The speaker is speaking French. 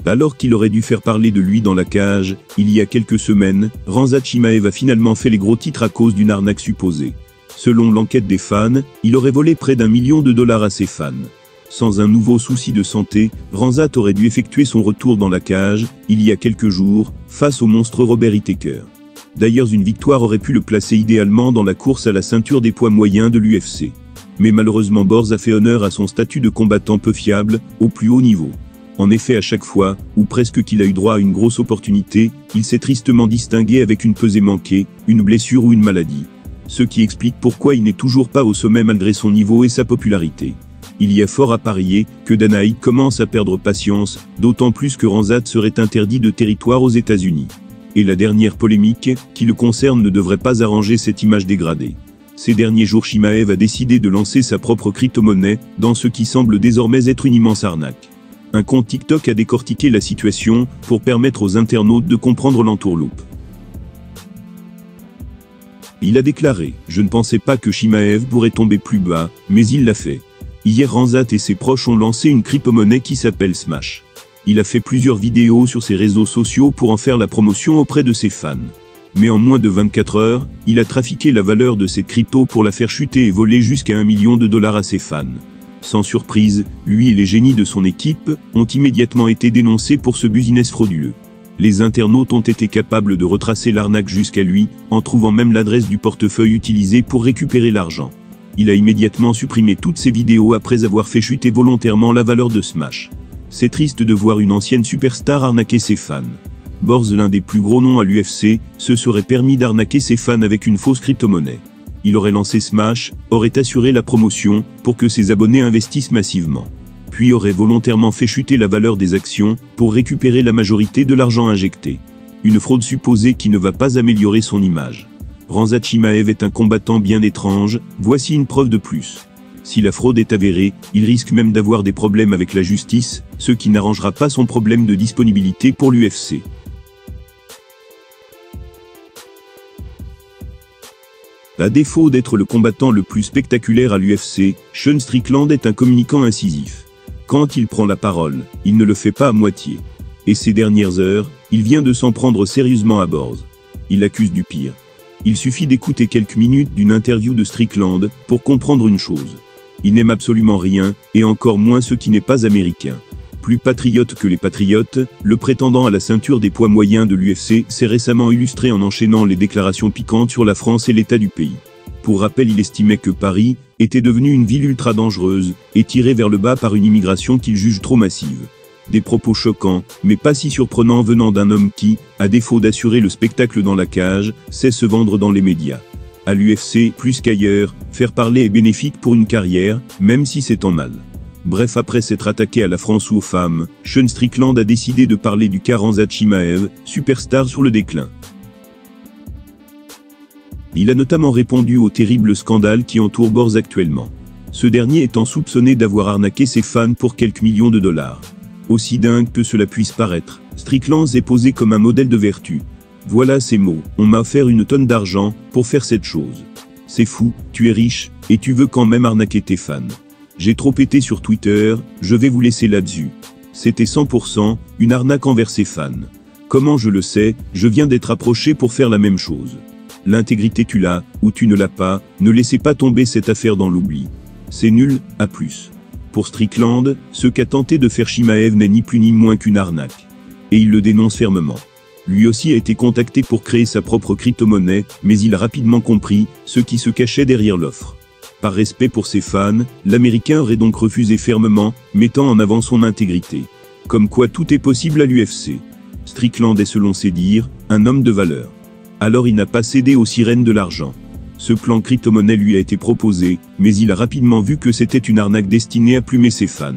Alors qu'il aurait dû faire parler de lui dans la cage, il y a quelques semaines, Khamzat Chimaev a finalement fait les gros titres à cause d'une arnaque supposée. Selon l'enquête des fans, il aurait volé près d'1 million de dollars à ses fans. Sans un nouveau souci de santé, Khamzat aurait dû effectuer son retour dans la cage, il y a quelques jours, face au monstre Robert Whittaker. D'ailleurs, une victoire aurait pu le placer idéalement dans la course à la ceinture des poids moyens de l'UFC. Mais malheureusement Borz a fait honneur à son statut de combattant peu fiable, au plus haut niveau. En effet, à chaque fois, ou presque qu'il a eu droit à une grosse opportunité, il s'est tristement distingué avec une pesée manquée, une blessure ou une maladie. Ce qui explique pourquoi il n'est toujours pas au sommet malgré son niveau et sa popularité. Il y a fort à parier que Dana White commence à perdre patience, d'autant plus que Khamzat serait interdit de territoire aux États-Unis. Et la dernière polémique, qui le concerne, ne devrait pas arranger cette image dégradée. Ces derniers jours, Chimaev a décidé de lancer sa propre crypto-monnaie, dans ce qui semble désormais être une immense arnaque. Un compte TikTok a décortiqué la situation, pour permettre aux internautes de comprendre l'entourloupe. Il a déclaré « Je ne pensais pas que Chimaev pourrait tomber plus bas, mais il l'a fait. Hier, Khamzat et ses proches ont lancé une crypto-monnaie qui s'appelle Smash. Il a fait plusieurs vidéos sur ses réseaux sociaux pour en faire la promotion auprès de ses fans. Mais en moins de 24 heures, il a trafiqué la valeur de cette crypto pour la faire chuter et voler jusqu'à 1 million de dollars à ses fans. Sans surprise, lui et les génies de son équipe ont immédiatement été dénoncés pour ce business frauduleux. Les internautes ont été capables de retracer l'arnaque jusqu'à lui, en trouvant même l'adresse du portefeuille utilisé pour récupérer l'argent. Il a immédiatement supprimé toutes ses vidéos après avoir fait chuter volontairement la valeur de Smash. C'est triste de voir une ancienne superstar arnaquer ses fans. Borz, l'un des plus gros noms à l'UFC, se serait permis d'arnaquer ses fans avec une fausse crypto-monnaie. Il aurait lancé Smash, aurait assuré la promotion, pour que ses abonnés investissent massivement. Puis aurait volontairement fait chuter la valeur des actions, pour récupérer la majorité de l'argent injecté. Une fraude supposée qui ne va pas améliorer son image. Khamzat Chimaev est un combattant bien étrange, voici une preuve de plus. Si la fraude est avérée, il risque même d'avoir des problèmes avec la justice, ce qui n'arrangera pas son problème de disponibilité pour l'UFC. À défaut d'être le combattant le plus spectaculaire à l'UFC, Sean Strickland est un communicant incisif. Quand il prend la parole, il ne le fait pas à moitié. Et ces dernières heures, il vient de s'en prendre sérieusement à Borz. Il accuse du pire. Il suffit d'écouter quelques minutes d'une interview de Strickland pour comprendre une chose. Il n'aime absolument rien, et encore moins ce qui n'est pas américain. Plus patriote que les patriotes, le prétendant à la ceinture des poids moyens de l'UFC s'est récemment illustré en enchaînant les déclarations piquantes sur la France et l'état du pays. Pour rappel, il estimait que Paris était devenue une ville ultra dangereuse et tirée vers le bas par une immigration qu'il juge trop massive. Des propos choquants, mais pas si surprenants venant d'un homme qui, à défaut d'assurer le spectacle dans la cage, sait se vendre dans les médias. À l'UFC, plus qu'ailleurs, faire parler est bénéfique pour une carrière, même si c'est en mal. Bref, après s'être attaqué à la France ou aux femmes, Sean Strickland a décidé de parler du cas Khamzat Chimaev, superstar sur le déclin. Il a notamment répondu au terrible scandale qui entoure Borz actuellement. Ce dernier étant soupçonné d'avoir arnaqué ses fans pour quelques millions de dollars. Aussi dingue que cela puisse paraître, Strickland s'est posé comme un modèle de vertu. Voilà ses mots, on m'a offert une tonne d'argent pour faire cette chose. C'est fou, tu es riche, et tu veux quand même arnaquer tes fans. J'ai trop pété sur Twitter, je vais vous laisser là-dessus. C'était 100% une arnaque envers ses fans. Comment je le sais, je viens d'être approché pour faire la même chose. L'intégrité tu l'as, ou tu ne l'as pas, ne laissez pas tomber cette affaire dans l'oubli. C'est nul, à plus. Pour Strickland, ce qu'a tenté de faire Chimaev n'est ni plus ni moins qu'une arnaque. Et il le dénonce fermement. Lui aussi a été contacté pour créer sa propre crypto-monnaie, mais il a rapidement compris ce qui se cachait derrière l'offre. Par respect pour ses fans, l'Américain aurait donc refusé fermement, mettant en avant son intégrité. Comme quoi tout est possible à l'UFC. Strickland est, selon ses dires, un homme de valeur. Alors il n'a pas cédé aux sirènes de l'argent. Ce plan crypto-monnaie lui a été proposé, mais il a rapidement vu que c'était une arnaque destinée à plumer ses fans.